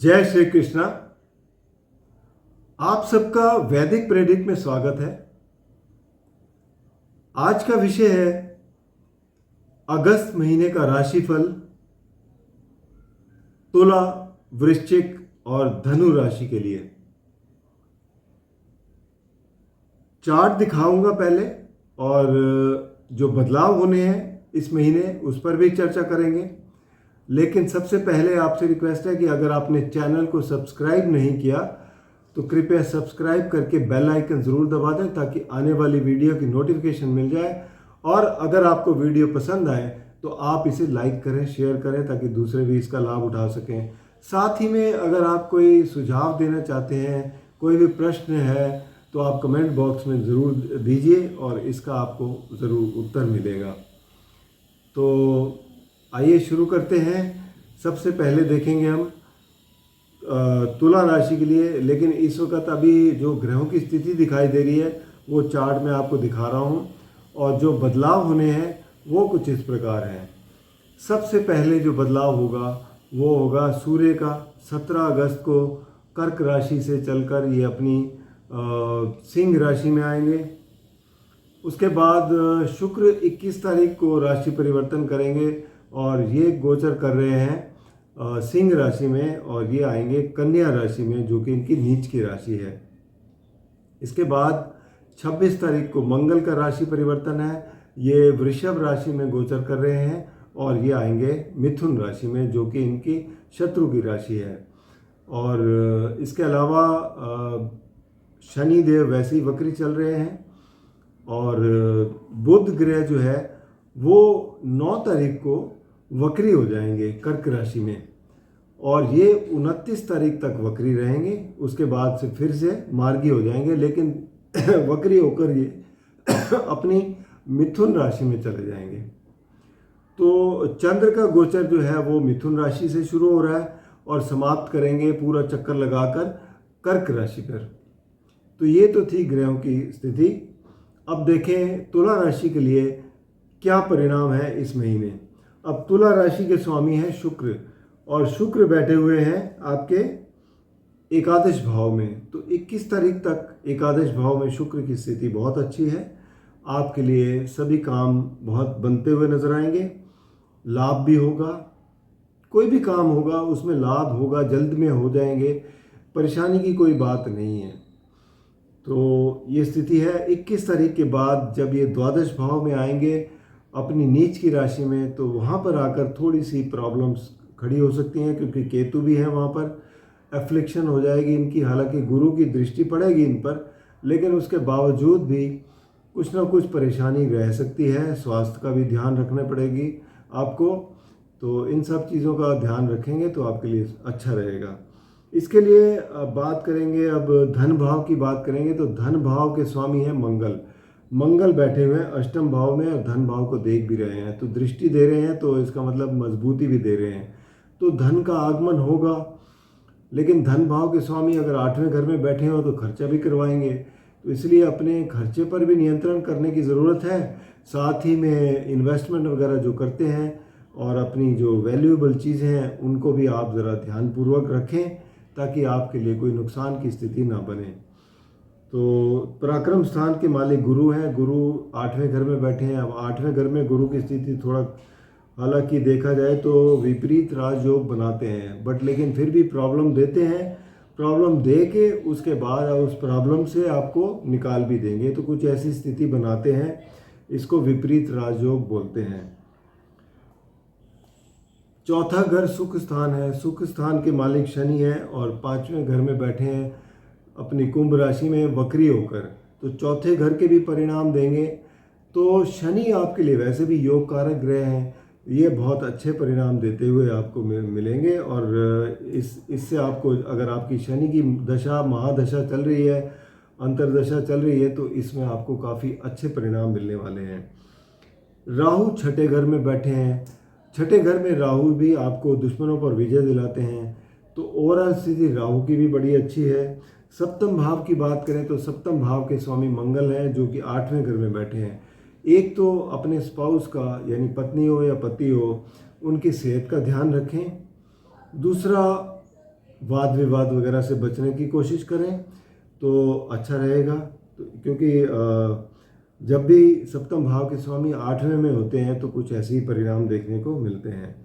जय श्री कृष्णा। आप सबका वैदिक प्रेडिक्ट में स्वागत है। आज का विषय है अगस्त महीने का राशिफल तुला, वृश्चिक और धनु राशि के लिए। चार्ट दिखाऊंगा पहले और जो बदलाव होने हैं इस महीने उस पर भी चर्चा करेंगे। लेकिन सबसे पहले आपसे रिक्वेस्ट है कि अगर आपने चैनल को सब्सक्राइब नहीं किया तो कृपया सब्सक्राइब करके बेल आइकन ज़रूर दबा दें ताकि आने वाली वीडियो की नोटिफिकेशन मिल जाए। और अगर आपको वीडियो पसंद आए तो आप इसे लाइक करें, शेयर करें ताकि दूसरे भी इसका लाभ उठा सकें। साथ ही में अगर आप कोई सुझाव देना चाहते हैं, कोई भी प्रश्न है तो आप कमेंट बॉक्स में ज़रूर दीजिए और इसका आपको ज़रूर उत्तर मिलेगा। तो आइए शुरू करते हैं। सबसे पहले देखेंगे हम तुला राशि के लिए। लेकिन इस वक्त अभी जो ग्रहों की स्थिति दिखाई दे रही है वो चार्ट में आपको दिखा रहा हूँ और जो बदलाव होने हैं वो कुछ इस प्रकार हैं। सबसे पहले जो बदलाव होगा वो होगा सूर्य का 17 अगस्त को कर्क राशि से चलकर ये अपनी सिंह राशि में आएंगे। उसके बाद शुक्र 21 तारीख को राशि परिवर्तन करेंगे और ये गोचर कर रहे हैं सिंह राशि में और ये आएंगे कन्या राशि में जो कि इनकी नीच की राशि है। इसके बाद 26 तारीख को मंगल का राशि परिवर्तन है, ये वृषभ राशि में गोचर कर रहे हैं और ये आएंगे मिथुन राशि में जो कि इनकी शत्रु की राशि है। और इसके अलावा शनिदेव वैसे ही वक्री चल रहे हैं और बुध ग्रह जो है वो 9 तारीख को वक्री हो जाएंगे कर्क राशि में और ये 29 तारीख तक वक्री रहेंगे। उसके बाद से फिर से मार्गी हो जाएंगे, लेकिन वक्री होकर ये अपनी मिथुन राशि में चले जाएंगे। तो चंद्र का गोचर जो है वो मिथुन राशि से शुरू हो रहा है और समाप्त करेंगे पूरा चक्कर लगाकर कर्क राशि पर। तो ये तो थी ग्रहों की स्थिति। अब देखें तुला राशि के लिए क्या परिणाम है इस महीने। अब तुला राशि के स्वामी हैं शुक्र और शुक्र बैठे हुए हैं आपके एकादश भाव में। तो 21 तारीख तक एकादश भाव में शुक्र की स्थिति बहुत अच्छी है। आपके लिए सभी काम बहुत बनते हुए नजर आएंगे, लाभ भी होगा। कोई भी काम होगा उसमें लाभ होगा, जल्द में हो जाएंगे, परेशानी की कोई बात नहीं है। तो ये स्थिति है। 21 तारीख के बाद जब ये द्वादश भाव में आएंगे अपनी नीच की राशि में तो वहाँ पर आकर थोड़ी सी प्रॉब्लम्स खड़ी हो सकती हैं क्योंकि केतु भी है वहाँ पर। एफ्लिक्शन हो जाएगी इनकी, हालांकि गुरु की दृष्टि पड़ेगी इन पर, लेकिन उसके बावजूद भी कुछ ना कुछ परेशानी रह सकती है। स्वास्थ्य का भी ध्यान रखना पड़ेगी आपको। तो इन सब चीज़ों का ध्यान रखेंगे तो आपके लिए अच्छा रहेगा। इसके लिए बात करेंगे, अब धन भाव की बात करेंगे तो धन भाव के स्वामी हैं मंगल। मंगल बैठे हुए हैं अष्टम भाव में और धन भाव को देख भी रहे हैं, तो दृष्टि दे रहे हैं, तो इसका मतलब मजबूती भी दे रहे हैं। तो धन का आगमन होगा। लेकिन धन भाव के स्वामी अगर 8वें घर में बैठे हो तो खर्चा भी करवाएंगे, तो इसलिए अपने खर्चे पर भी नियंत्रण करने की ज़रूरत है। साथ ही में इन्वेस्टमेंट वगैरह जो करते हैं और अपनी जो वैल्यूएबल चीज़ें हैं उनको भी आप ज़रा ध्यानपूर्वक रखें ताकि आपके लिए कोई नुकसान की स्थिति ना बने। तो पराक्रम स्थान के मालिक गुरु हैं, गुरु 8वें घर में बैठे हैं। अब 8वें घर में गुरु की स्थिति थोड़ा, हालांकि देखा जाए तो विपरीत राजयोग बनाते हैं, बट लेकिन फिर भी प्रॉब्लम देते हैं। प्रॉब्लम दे के उसके बाद उस प्रॉब्लम से आपको निकाल भी देंगे, तो कुछ ऐसी स्थिति बनाते हैं। इसको विपरीत राजयोग बोलते हैं। चौथा घर सुख स्थान है, सुख स्थान के मालिक शनि है और 5वें घर में बैठे हैं अपनी कुंभ राशि में वक्री होकर, तो चौथे घर के भी परिणाम देंगे। तो शनि आपके लिए वैसे भी योग कारक ग्रह हैं, ये बहुत अच्छे परिणाम देते हुए आपको मिलेंगे। और इससे आपको, अगर आपकी शनि की दशा महादशा चल रही है, अंतरदशा चल रही है, तो इसमें आपको काफ़ी अच्छे परिणाम मिलने वाले हैं। राहु छठे घर में बैठे हैं। छठे घर में राहु भी आपको दुश्मनों पर विजय दिलाते हैं, तो ओवरऑल स्थिति राहु की भी बड़ी अच्छी है। सप्तम भाव की बात करें तो सप्तम भाव के स्वामी मंगल हैं जो कि 8वें घर में बैठे हैं। एक तो अपने स्पाउस का, यानी पत्नी हो या पति हो, उनकी सेहत का ध्यान रखें। दूसरा, वाद विवाद वगैरह से बचने की कोशिश करें तो अच्छा रहेगा। तो क्योंकि जब भी सप्तम भाव के स्वामी 8वें में होते हैं तो कुछ ऐसे ही परिणाम देखने को मिलते हैं।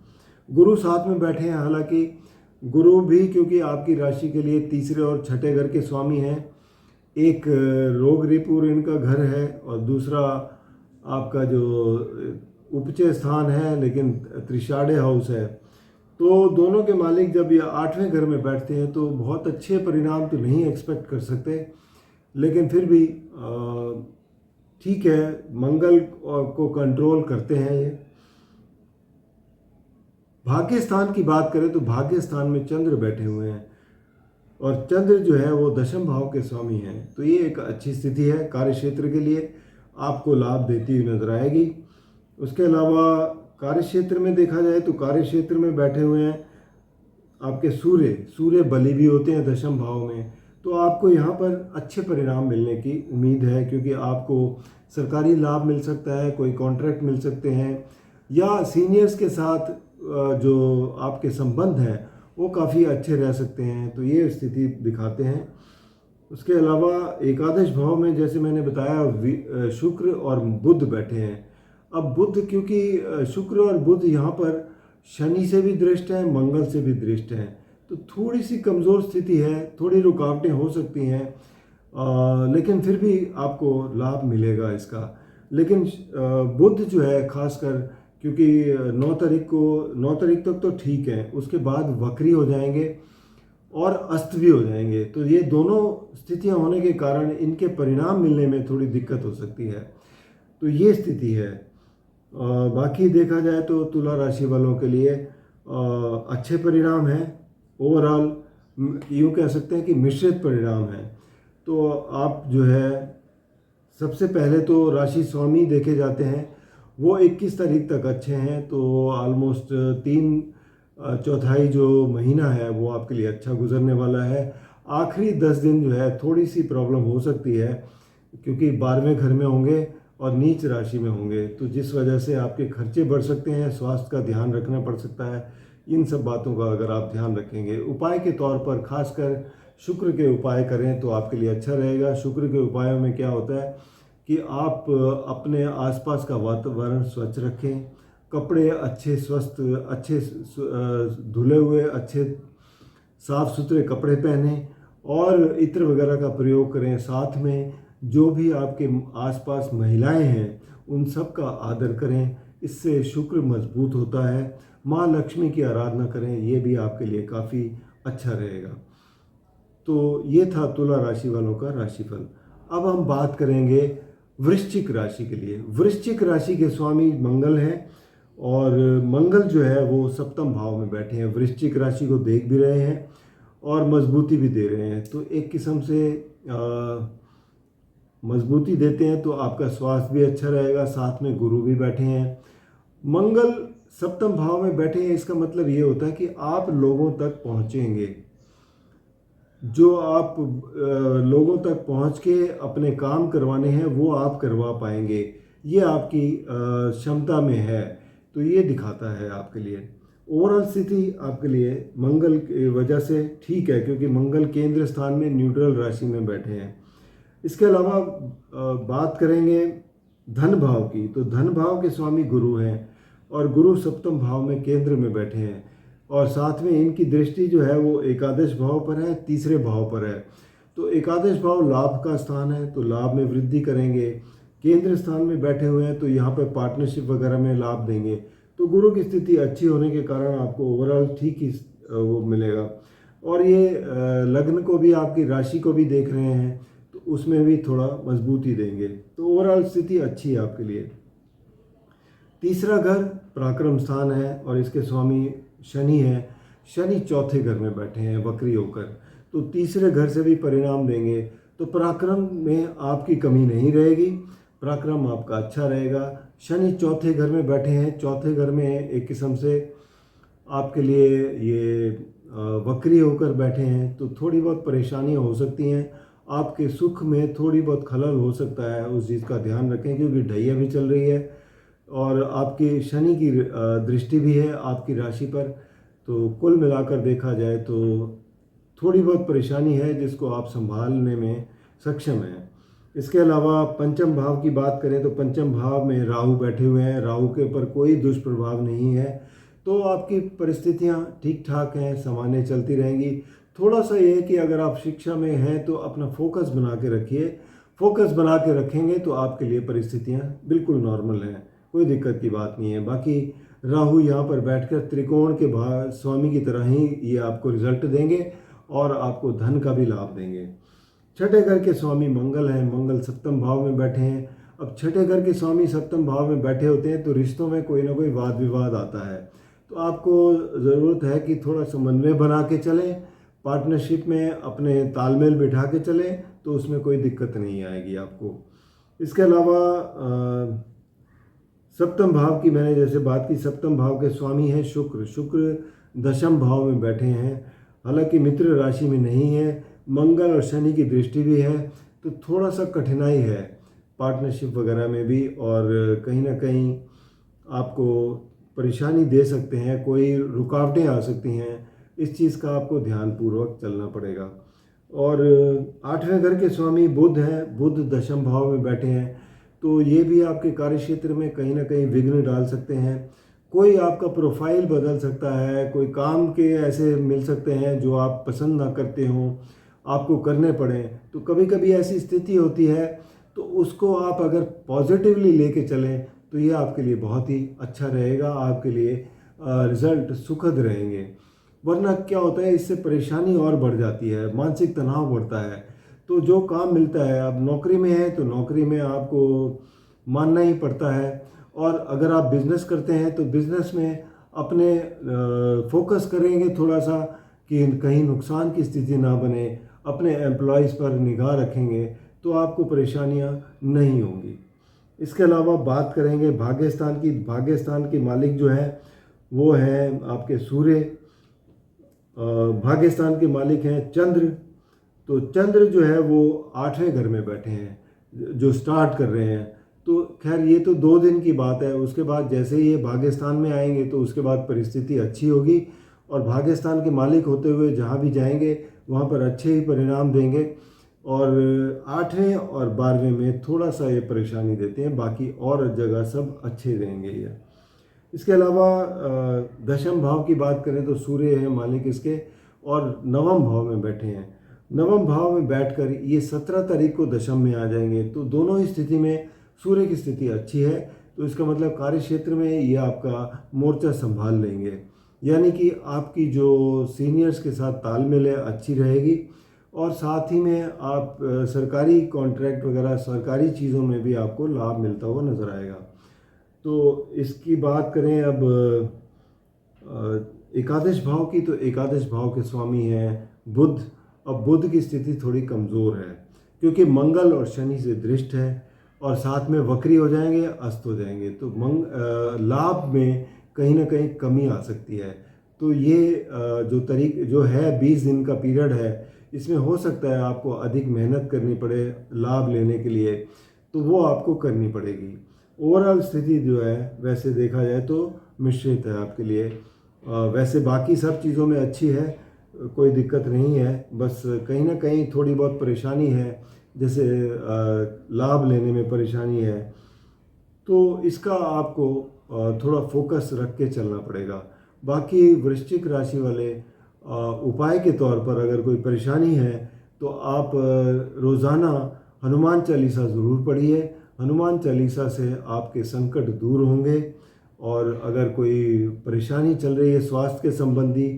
गुरु साथ में बैठे हैं, हालांकि गुरु भी क्योंकि आपकी राशि के लिए तीसरे और छठे घर के स्वामी हैं। एक रोग रिपुर इनका घर है और दूसरा आपका जो उपचय स्थान है, लेकिन त्रिशाढ़े हाउस है। तो दोनों के मालिक जब ये 8वें घर में बैठते हैं तो बहुत अच्छे परिणाम तो नहीं एक्सपेक्ट कर सकते, लेकिन फिर भी ठीक है, मंगल को कंट्रोल करते हैं ये। भाग्य स्थान की बात करें तो भाग्य स्थान में चंद्र बैठे हुए हैं और चंद्र जो है वो दशम भाव के स्वामी हैं। तो ये एक अच्छी स्थिति है, कार्य क्षेत्र के लिए आपको लाभ देती हुई नजर आएगी। उसके अलावा कार्य क्षेत्र में देखा जाए तो कार्य क्षेत्र में बैठे हुए हैं आपके सूर्य बलि भी होते हैं दशम भाव में। तो आपको यहाँ पर अच्छे परिणाम मिलने की उम्मीद है, क्योंकि आपको सरकारी लाभ मिल सकता है, कोई कॉन्ट्रैक्ट मिल सकते हैं, या सीनियर्स के साथ जो आपके संबंध हैं वो काफ़ी अच्छे रह सकते हैं। तो ये स्थिति दिखाते हैं। उसके अलावा एकादश भाव में जैसे मैंने बताया शुक्र और बुध बैठे हैं। अब बुध, क्योंकि शुक्र और बुध यहाँ पर शनि से भी दृष्ट है, मंगल से भी दृष्ट है, तो थोड़ी सी कमज़ोर स्थिति है, थोड़ी रुकावटें हो सकती हैं, लेकिन फिर भी आपको लाभ मिलेगा इसका। लेकिन बुध जो है खासकर, क्योंकि 9 तारीख तक तो ठीक है, उसके बाद वक्री हो जाएंगे और अस्त भी हो जाएंगे। तो ये दोनों स्थितियां होने के कारण इनके परिणाम मिलने में थोड़ी दिक्कत हो सकती है। तो ये स्थिति है। बाकी देखा जाए तो तुला राशि वालों के लिए अच्छे परिणाम हैं। ओवरऑल यूँ कह सकते हैं कि मिश्रित परिणाम हैं। तो आप जो है सबसे पहले तो राशि स्वामी देखे जाते हैं, वो 21 तारीख तक अच्छे हैं। तो ऑलमोस्ट 3/4 जो महीना है वो आपके लिए अच्छा गुजरने वाला है। आखिरी 10 दिन जो है थोड़ी सी प्रॉब्लम हो सकती है, क्योंकि 12वें घर में होंगे और नीच राशि में होंगे, तो जिस वजह से आपके खर्चे बढ़ सकते हैं, स्वास्थ्य का ध्यान रखना पड़ सकता है। इन सब बातों का अगर आप ध्यान रखेंगे, उपाय के तौर पर खासकर शुक्र के उपाय करें तो आपके लिए अच्छा रहेगा। शुक्र के उपायों में क्या होता है कि आप अपने आसपास का वातावरण स्वच्छ रखें, कपड़े अच्छे स्वस्थ, अच्छे धुले हुए, अच्छे साफ सुथरे कपड़े पहने और इत्र वगैरह का प्रयोग करें। साथ में जो भी आपके आसपास महिलाएं हैं उन सब का आदर करें, इससे शुक्र मजबूत होता है। माँ लक्ष्मी की आराधना करें, ये भी आपके लिए काफ़ी अच्छा रहेगा। तो ये था तुला राशि वालों का राशिफल। अब हम बात करेंगे वृश्चिक राशि के लिए। वृश्चिक राशि के स्वामी मंगल हैं और मंगल जो है वो सप्तम भाव में बैठे हैं, वृश्चिक राशि को देख भी रहे हैं और मजबूती भी दे रहे हैं। तो एक किस्म से मजबूती देते हैं तो आपका स्वास्थ्य भी अच्छा रहेगा। साथ में गुरु भी बैठे हैं, मंगल सप्तम भाव में बैठे हैं। इसका मतलब ये होता है कि आप लोगों तक पहुंचेंगे, जो आप लोगों तक पहुंच के अपने काम करवाने हैं वो आप करवा पाएंगे, ये आपकी क्षमता में है। तो ये दिखाता है आपके लिए ओवरऑल स्थिति आपके लिए मंगल की वजह से ठीक है, क्योंकि मंगल केंद्र स्थान में न्यूट्रल राशि में बैठे हैं। इसके अलावा बात करेंगे धन भाव की, तो धन भाव के स्वामी गुरु हैं और गुरु सप्तम भाव में केंद्र में बैठे हैं और साथ में इनकी दृष्टि जो है वो एकादश भाव पर है, तीसरे भाव पर है। तो एकादश भाव लाभ का स्थान है, तो लाभ में वृद्धि करेंगे। केंद्र स्थान में बैठे हुए हैं तो यहाँ पर पार्टनरशिप वगैरह में लाभ देंगे। तो गुरु की स्थिति अच्छी होने के कारण आपको ओवरऑल ठीक ही वो मिलेगा। और ये लग्न को भी, आपकी राशि को भी देख रहे हैं तो उसमें भी थोड़ा मजबूती देंगे। तो ओवरऑल स्थिति अच्छी है आपके लिए। तीसरा घर पराक्रम स्थान है और इसके स्वामी शनि है। शनि चौथे घर में बैठे हैं वक्री होकर, तो तीसरे घर से भी परिणाम देंगे। तो पराक्रम में आपकी कमी नहीं रहेगी, पराक्रम आपका अच्छा रहेगा। शनि चौथे घर में बैठे हैं, चौथे घर में एक किस्म से आपके लिए ये वक्री होकर बैठे हैं, तो थोड़ी बहुत परेशानियां हो सकती हैं। आपके सुख में थोड़ी बहुत खलल हो सकता है, उस चीज़ का ध्यान रखें, क्योंकि ढैया भी चल रही है और आपकी शनि की दृष्टि भी है आपकी राशि पर। तो कुल मिलाकर देखा जाए तो थोड़ी बहुत परेशानी है जिसको आप संभालने में सक्षम हैं। इसके अलावा पंचम भाव की बात करें तो पंचम भाव में राहु बैठे हुए हैं, राहु के ऊपर कोई दुष्प्रभाव नहीं है, तो आपकी परिस्थितियां ठीक ठाक हैं, सामान्य चलती रहेंगी। थोड़ा सा ये है कि अगर आप शिक्षा में हैं तो अपना फोकस बना के रखिए, फोकस बना के रखेंगे तो आपके लिए परिस्थितियां बिल्कुल नॉर्मल हैं, कोई दिक्कत की बात नहीं है। बाकी राहु यहाँ पर बैठकर त्रिकोण के स्वामी की तरह ही ये आपको रिजल्ट देंगे और आपको धन का भी लाभ देंगे। छठे घर के स्वामी मंगल हैं, मंगल सप्तम भाव में बैठे हैं। अब छठे घर के स्वामी सप्तम भाव में बैठे होते हैं तो रिश्तों में कोई ना कोई वाद विवाद आता है, तो आपको ज़रूरत है कि थोड़ा समन्वय बना के चलें, पार्टनरशिप में अपने तालमेल बिठा के चलें, तो उसमें कोई दिक्कत नहीं आएगी आपको। इसके अलावा सप्तम भाव की मैंने जैसे बात की, सप्तम भाव के स्वामी हैं शुक्र, शुक्र दशम भाव में बैठे हैं, हालांकि मित्र राशि में नहीं है, मंगल और शनि की दृष्टि भी है, तो थोड़ा सा कठिनाई है पार्टनरशिप वगैरह में भी, और कहीं ना कहीं आपको परेशानी दे सकते हैं, कोई रुकावटें आ सकती हैं, इस चीज़ का आपको ध्यानपूर्वक चलना पड़ेगा। और आठवें घर के स्वामी बुध हैं, बुध दशम भाव में बैठे हैं, तो ये भी आपके कार्यक्षेत्र में कहीं ना कहीं विघ्न डाल सकते हैं। कोई आपका प्रोफाइल बदल सकता है, कोई काम के ऐसे मिल सकते हैं जो आप पसंद ना करते हों, आपको करने पड़े, तो कभी कभी ऐसी स्थिति होती है, तो उसको आप अगर पॉजिटिवली लेके चलें तो ये आपके लिए बहुत ही अच्छा रहेगा, आपके लिए रिज़ल्ट सुखद रहेंगे। वरना क्या होता है, इससे परेशानी और बढ़ जाती है, मानसिक तनाव बढ़ता है। तो जो काम मिलता है, अब नौकरी में है तो नौकरी में आपको मानना ही पड़ता है, और अगर आप बिज़नेस करते हैं तो बिज़नेस में अपने फोकस करेंगे थोड़ा सा कि कहीं नुकसान की स्थिति ना बने, अपने एम्प्लॉयज़ पर निगाह रखेंगे तो आपको परेशानियां नहीं होंगी। इसके अलावा बात करेंगे भाग्यस्थान की, भाग्यस्थान के मालिक जो है वो हैं आपके सूर्य, भाग्यस्थान के मालिक हैं चंद्र, तो चंद्र जो है वो आठवें घर में बैठे हैं जो स्टार्ट कर रहे हैं। तो खैर ये तो 2 दिन की बात है, उसके बाद जैसे ही ये भाग्यस्थान में आएंगे तो उसके बाद परिस्थिति अच्छी होगी, और भाग्यस्थान के मालिक होते हुए जहाँ भी जाएंगे वहाँ पर अच्छे ही परिणाम देंगे। और 8वें और 12वें में थोड़ा सा ये परेशानी देते हैं, बाकी और जगह सब अच्छे रहेंगे ये। इसके अलावा दशम भाव की बात करें तो सूर्य है मालिक इसके, और नवम भाव में बैठे हैं। नवम भाव में बैठकर ये 17 तारीख को दशम में आ जाएंगे, तो दोनों ही स्थिति में सूर्य की स्थिति अच्छी है, तो इसका मतलब कार्य क्षेत्र में ये आपका मोर्चा संभाल लेंगे, यानी कि आपकी जो सीनियर्स के साथ तालमेल है अच्छी रहेगी, और साथ ही में आप सरकारी कॉन्ट्रैक्ट वगैरह सरकारी चीज़ों में भी आपको लाभ मिलता हुआ नज़र आएगा। तो इसकी बात करें अब एकादश भाव की, तो एकादश भाव के स्वामी हैं बुध। अब बुध की स्थिति थोड़ी कमज़ोर है क्योंकि मंगल और शनि से दृष्ट है, और साथ में वक्री हो जाएंगे, अस्त हो जाएंगे, तो लाभ में कहीं ना कहीं कमी आ सकती है। तो ये जो है 20 दिन का पीरियड है, इसमें हो सकता है आपको अधिक मेहनत करनी पड़े लाभ लेने के लिए, तो वो आपको करनी पड़ेगी। ओवरऑल स्थिति जो है वैसे देखा जाए तो मिश्रित है आपके लिए। वैसे बाकी सब चीज़ों में अच्छी है, कोई दिक्कत नहीं है, बस कहीं ना कहीं थोड़ी बहुत परेशानी है, जैसे लाभ लेने में परेशानी है, तो इसका आपको थोड़ा फोकस रख के चलना पड़ेगा। बाकी वृश्चिक राशि वाले उपाय के तौर पर अगर कोई परेशानी है तो आप रोज़ाना हनुमान चालीसा ज़रूर पढ़िए, हनुमान चालीसा से आपके संकट दूर होंगे। और अगर कोई परेशानी चल रही है स्वास्थ्य के संबंधी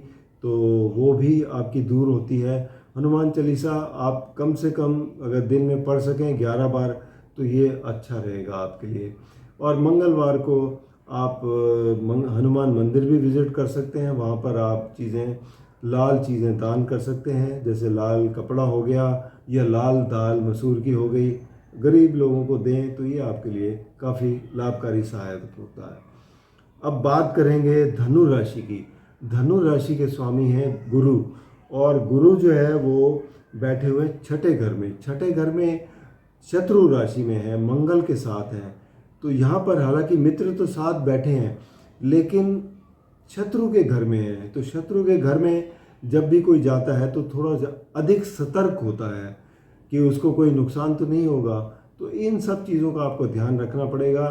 तो वो भी आपकी दूर होती है। हनुमान चालीसा आप कम से कम अगर दिन में पढ़ सकें 11 बार तो ये अच्छा रहेगा आपके लिए। और मंगलवार को आप हनुमान मंदिर भी विज़िट कर सकते हैं, वहाँ पर आप लाल चीज़ें दान कर सकते हैं, जैसे लाल कपड़ा हो गया या लाल दाल मसूर की हो गई, गरीब लोगों को दें तो ये आपके लिए काफ़ी लाभकारी सहायक होता है। अब बात करेंगे धनु राशि की। धनु राशि के स्वामी हैं गुरु, और गुरु जो है वो बैठे हुए छठे घर में, छठे घर में शत्रु राशि में है, मंगल के साथ हैं। तो यहाँ पर हालांकि मित्र तो साथ बैठे हैं लेकिन शत्रु के घर में है, तो शत्रु के घर में जब भी कोई जाता है तो थोड़ा अधिक सतर्क होता है कि उसको कोई नुकसान तो नहीं होगा। तो इन सब चीज़ों का आपको ध्यान रखना पड़ेगा।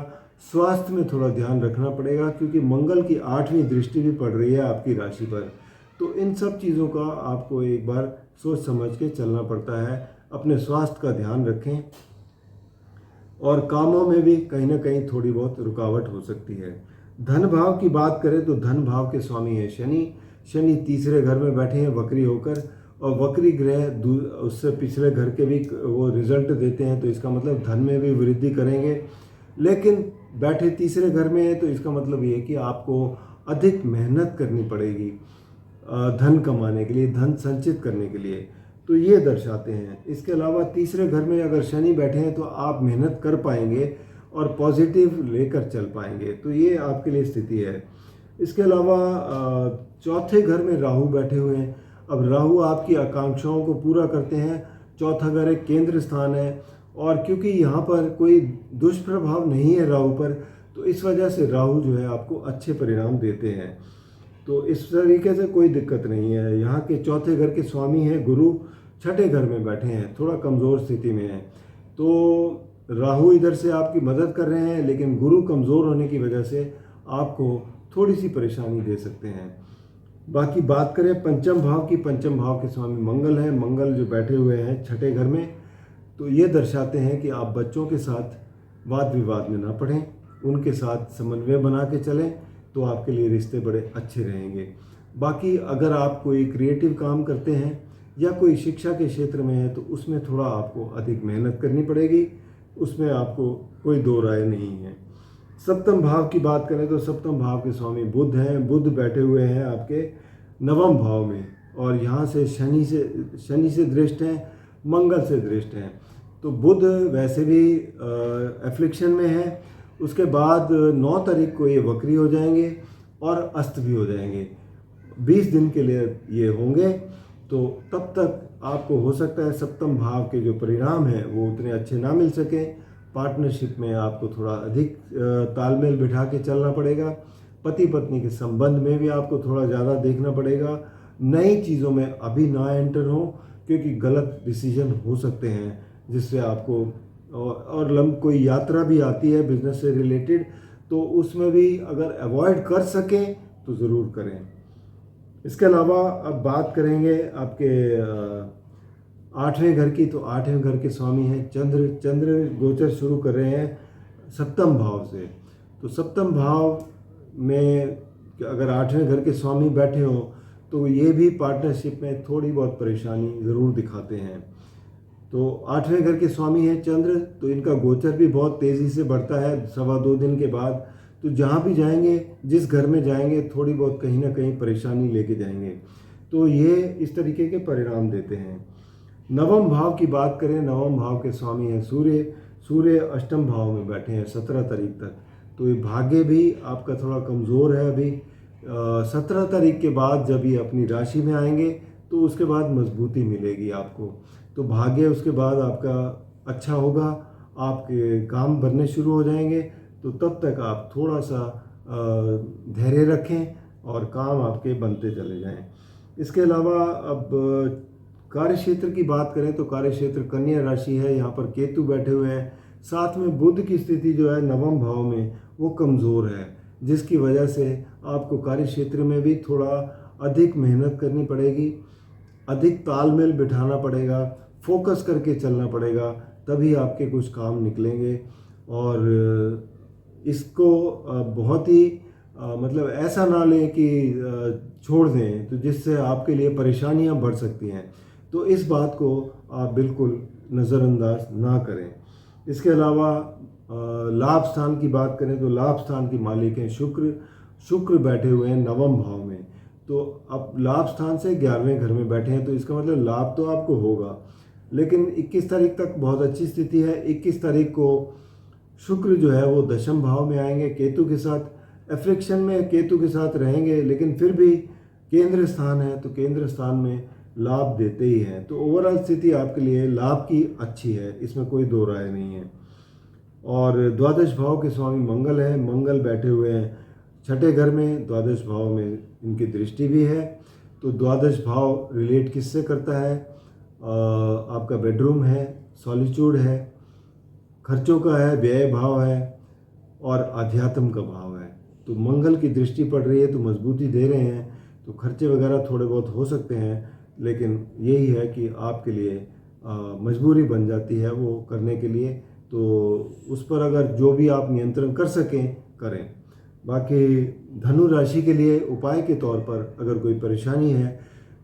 स्वास्थ्य में थोड़ा ध्यान रखना पड़ेगा क्योंकि मंगल की 8वीं दृष्टि भी पड़ रही है आपकी राशि पर। तो इन सब चीज़ों का आपको एक बार सोच समझ के चलना पड़ता है। अपने स्वास्थ्य का ध्यान रखें और कामों में भी कहीं ना कहीं थोड़ी बहुत रुकावट हो सकती है। धन भाव की बात करें तो धन भाव के स्वामी है शनि। शनि तीसरे घर में बैठे हैं वक्री होकर, और वक्री ग्रह उससे पिछले घर के भी वो रिजल्ट देते हैं, तो इसका मतलब धन में भी वृद्धि करेंगे। लेकिन बैठे तीसरे घर में है तो इसका मतलब ये है कि आपको अधिक मेहनत करनी पड़ेगी धन कमाने के लिए, धन संचित करने के लिए, तो ये दर्शाते हैं। इसके अलावा तीसरे घर में अगर शनि बैठे हैं तो आप मेहनत कर पाएंगे और पॉजिटिव लेकर चल पाएंगे, तो ये आपके लिए स्थिति है। इसके अलावा चौथे घर में राहु बैठे हुए हैं। अब राहु आपकी आकांक्षाओं को पूरा करते हैं। चौथा घर एक केंद्र स्थान है, और क्योंकि यहाँ पर कोई दुष्प्रभाव नहीं है राहु पर, तो इस वजह से राहु जो है आपको अच्छे परिणाम देते हैं। तो इस तरीके से कोई दिक्कत नहीं है। यहाँ के चौथे घर के स्वामी हैं गुरु, छठे घर में बैठे हैं, थोड़ा कमज़ोर स्थिति में हैं। तो राहु इधर से आपकी मदद कर रहे हैं, लेकिन गुरु कमज़ोर होने की वजह से आपको थोड़ी सी परेशानी दे सकते हैं। बाकी बात करें पंचम भाव की, पंचम भाव के स्वामी मंगल हैं। मंगल जो बैठे हुए हैं छठे घर में, तो ये दर्शाते हैं कि आप बच्चों के साथ वाद विवाद में ना पड़ें, उनके साथ समन्वय बना के चलें, तो आपके लिए रिश्ते बड़े अच्छे रहेंगे। बाकी अगर आप कोई क्रिएटिव काम करते हैं या कोई शिक्षा के क्षेत्र में है तो उसमें थोड़ा आपको अधिक मेहनत करनी पड़ेगी, उसमें आपको कोई दो राय नहीं है। सप्तम भाव की बात करें तो सप्तम भाव के स्वामी बुध हैं। बुध बैठे हुए हैं आपके नवम भाव में, और यहाँ से शनि से दृष्ट हैं, मंगल से दृष्ट हैं। तो बुध वैसे भी एफ्लिक्शन में है। उसके बाद 9 तारीख को ये वक्री हो जाएंगे और अस्त भी हो जाएंगे। 20 दिन के लिए ये होंगे, तो तब तक आपको हो सकता है सप्तम भाव के जो परिणाम हैं वो उतने अच्छे ना मिल सकें। पार्टनरशिप में आपको थोड़ा अधिक तालमेल बिठा के चलना पड़ेगा। पति पत्नी के संबंध में भी आपको थोड़ा ज़्यादा देखना पड़ेगा। नई चीज़ों में अभी ना एंटर हो, क्योंकि गलत डिसीजन हो सकते हैं जिससे आपको और कोई यात्रा भी आती है बिजनेस से रिलेटेड, तो उसमें भी अगर अवॉइड कर सकें तो ज़रूर करें। इसके अलावा अब बात करेंगे आपके 8वें घर की, तो 8वें घर के स्वामी हैं चंद्र। चंद्र गोचर शुरू कर रहे हैं सप्तम भाव से। तो सप्तम भाव में अगर 8वें घर के स्वामी बैठे हों तो ये भी पार्टनरशिप में थोड़ी बहुत परेशानी ज़रूर दिखाते हैं। तो 8वें घर के स्वामी हैं चंद्र, तो इनका गोचर भी बहुत तेज़ी से बढ़ता है 2.25 दिन के बाद। तो जहाँ भी जाएंगे, जिस घर में जाएंगे, थोड़ी बहुत कहीं ना कहीं परेशानी लेके जाएंगे। तो ये इस तरीके के परिणाम देते हैं। नवम भाव की बात करें, नवम भाव के स्वामी हैं सूर्य। सूर्य अष्टम भाव में बैठे हैं 17 तारीख तक। तो ये भाग्य भी आपका थोड़ा कमज़ोर है अभी। 17 तारीख के बाद जब ये अपनी राशि में आएंगे तो उसके बाद मजबूती मिलेगी आपको। तो भाग्य उसके बाद आपका अच्छा होगा, आपके काम बनने शुरू हो जाएंगे। तो तब तक आप थोड़ा सा धैर्य रखें और काम आपके बनते चले जाएं। इसके अलावा अब कार्य क्षेत्र की बात करें तो कार्य क्षेत्र कन्या राशि है। यहाँ पर केतु बैठे हुए हैं, साथ में बुध की स्थिति जो है नवम भाव में वो कमज़ोर है, जिसकी वजह से आपको कार्य क्षेत्र में भी थोड़ा अधिक मेहनत करनी पड़ेगी, अधिक तालमेल बिठाना पड़ेगा, फोकस करके चलना पड़ेगा, तभी आपके कुछ काम निकलेंगे। और इसको बहुत ही मतलब ऐसा ना लें कि छोड़ दें, तो जिससे आपके लिए परेशानियां बढ़ सकती हैं। तो इस बात को आप बिल्कुल नज़रअंदाज ना करें। इसके अलावा लाभ स्थान की बात करें तो लाभ स्थान की मालिक हैं शुक्र। शुक्र बैठे हुए हैं नवम भाव में। तो अब लाभ स्थान से 11वें घर में बैठे हैं, तो इसका मतलब लाभ तो आपको होगा। लेकिन 21 तारीख तक बहुत अच्छी स्थिति है। 21 तारीख को शुक्र जो है वो दशम भाव में आएंगे केतु के साथ। एफ्लिक्शन में केतु के साथ रहेंगे, लेकिन फिर भी केंद्र स्थान है, तो केंद्र स्थान में लाभ देते ही हैं। तो ओवरऑल स्थिति आपके लिए लाभ की अच्छी है, इसमें कोई दो राय नहीं है। और द्वादश भाव के स्वामी मंगल हैं। मंगल बैठे हुए हैं छठे घर में, द्वादश भाव में इनकी दृष्टि भी है। तो द्वादश भाव रिलेट किससे करता है? आपका बेडरूम है, सॉलिट्यूड है, खर्चों का है, व्यय भाव है और अध्यात्म का भाव है। तो मंगल की दृष्टि पड़ रही है तो मजबूती दे रहे हैं, तो खर्चे वगैरह थोड़े बहुत हो सकते हैं, लेकिन यही है कि आपके लिए मजबूरी बन जाती है वो करने के लिए। तो उस पर अगर जो भी आप नियंत्रण कर सकें करें। बाकी धनु राशि के लिए उपाय के तौर पर अगर कोई परेशानी है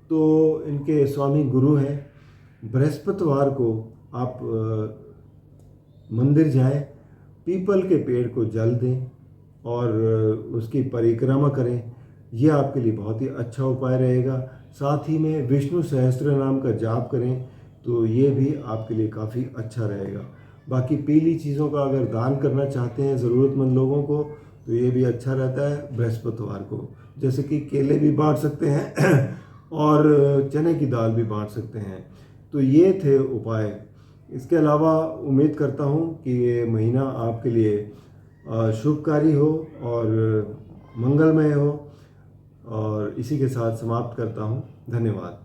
तो इनके स्वामी गुरु हैं, बृहस्पतिवार को आप मंदिर जाएं, पीपल के पेड़ को जल दें और उसकी परिक्रमा करें। ये आपके लिए बहुत ही अच्छा उपाय रहेगा। साथ ही में विष्णु सहस्त्र नाम का जाप करें तो ये भी आपके लिए काफ़ी अच्छा रहेगा। बाकी पीली चीज़ों का अगर दान करना चाहते हैं ज़रूरतमंद लोगों को तो ये भी अच्छा रहता है बृहस्पतिवार को, जैसे कि केले भी बांट सकते हैं और चने की दाल भी बांट सकते हैं। तो ये थे उपाय। इसके अलावा उम्मीद करता हूँ कि ये महीना आपके लिए शुभकारी हो और मंगलमय हो, और इसी के साथ समाप्त करता हूँ। धन्यवाद।